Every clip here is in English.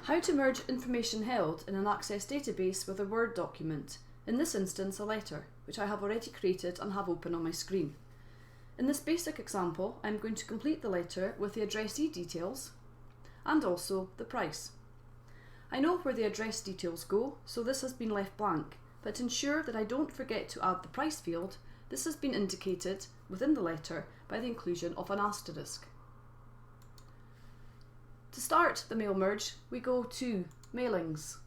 How to merge information held in an Access database with a Word document, in this instance a letter, which I have already created and have open on my screen. In this basic example, I'm going to complete the letter with the addressee details and also the price. I know where the address details go, so this has been left blank, but to ensure that I don't forget to add the price field, this has been indicated within the letter by the inclusion of an asterisk. To start the mail merge, we go to Mailings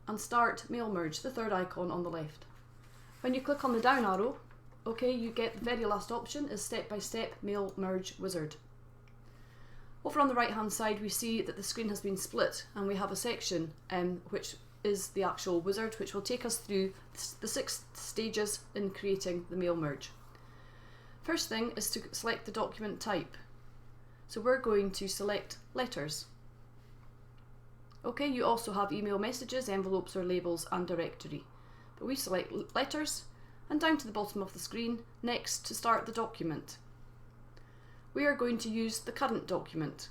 and start Mail Merge, the third icon on the left. When you click on the down arrow, you get the very last option is Step-by-Step Mail Merge Wizard. Over on the right hand side we see that the screen has been split and we have a section which is the actual wizard, which will take us through the 6 stages in creating the mail merge. First thing is to select the document type. So we're going to select letters. You also have email messages, envelopes or labels and directory. But we select letters and down to the bottom of the screen, next to start the document. We are going to use the current document.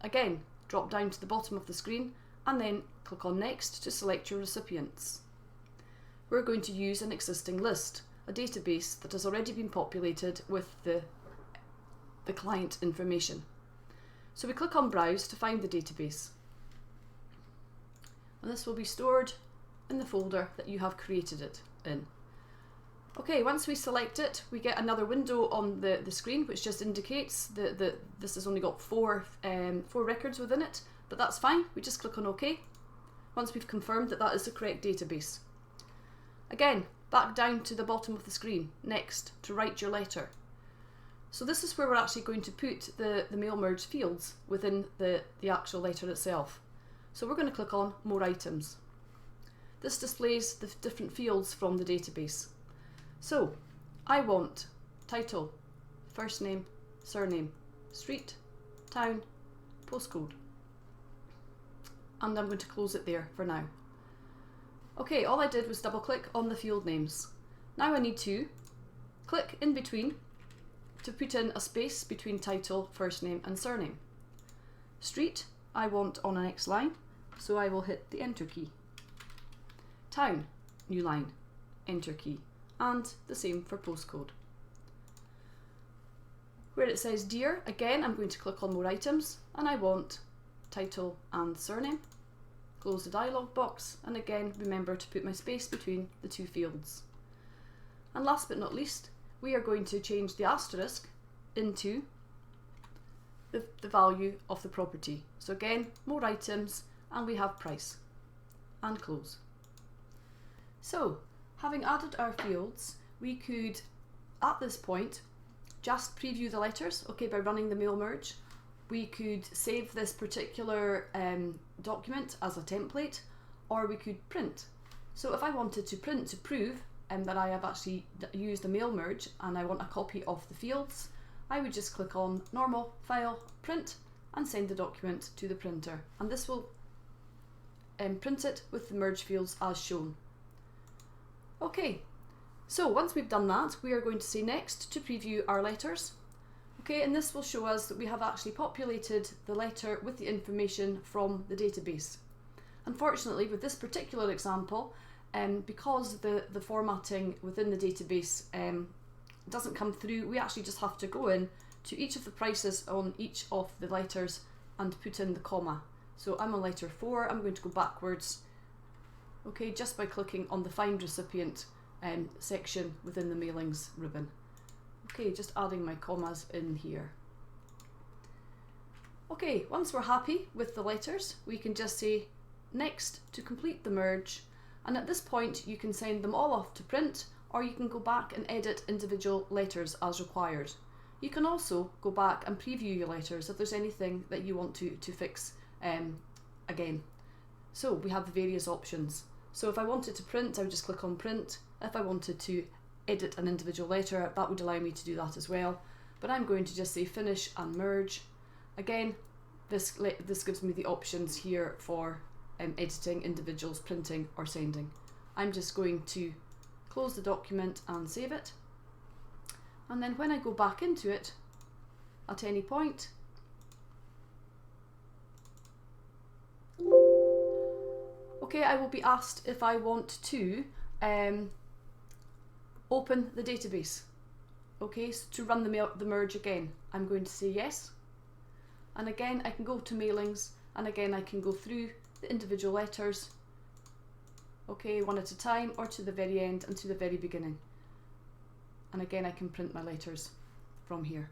Again, drop down to the bottom of the screen and then click on next to select your recipients. We're going to use an existing list, a database that has already been populated with the client information. So we click on Browse to find the database. And this will be stored in the folder that you have created it in. Once we select it, we get another window on the screen which just indicates that this has only got four records within it, but that's fine. We just click on OK once we've confirmed that that is the correct database. Again, back down to the bottom of the screen, next to write your letter. So this is where we're actually going to put the mail merge fields within the actual letter itself. So we're going to click on More Items. This displays the different fields from the database. So I want title, first name, surname, street, town, postcode. And I'm going to close it there for now. All I did was double click on the field names. Now I need to click in between to put in a space between title, first name and surname. Street I want on an next line, so I will hit the enter key. Town, new line, enter key, and the same for postcode. Where it says Dear, again I'm going to click on More Items and I want title and surname. Close the dialog box and again remember to put my space between the 2 fields. And last but not least, we are going to change the asterisk into the value of the property. So again, More Items and we have price and close. So having added our fields, we could at this point just preview the letters by running the mail merge. We could save this particular document as a template, or we could print. So if I wanted to print to prove that I have actually used a mail merge and I want a copy of the fields, I would just click on Normal, File, Print and send the document to the printer, and this will print it with the merge fields as shown. So once we've done that, we are going to say next to preview our letters. And this will show us that we have actually populated the letter with the information from the database. Unfortunately, with this particular example, because the formatting within the database doesn't come through, we actually just have to go in to each of the prices on each of the letters and put in the comma. So I'm on letter 4, I'm going to go backwards, just by clicking on the Find Recipient section within the Mailings ribbon. Just adding my commas in here. Once we're happy with the letters, we can just say next to complete the merge, and at this point you can send them all off to print, or you can go back and edit individual letters as required. You can also go back and preview your letters if there's anything that you want to fix again. So we have the various options. So if I wanted to print, I would just click on print. If I wanted to edit an individual letter, that would allow me to do that as well. But I'm going to just say finish and merge. Again, this gives me the options here for editing individuals, printing or sending. I'm just going to close the document and save it. And then when I go back into it at any point, Okay, I will be asked if I want to open the database. Okay, so to run the merge again, I'm going to say yes. And again, I can go to mailings, and again, I can go through the individual letters, okay, one at a time, or to the very end and to the very beginning. And again, I can print my letters from here.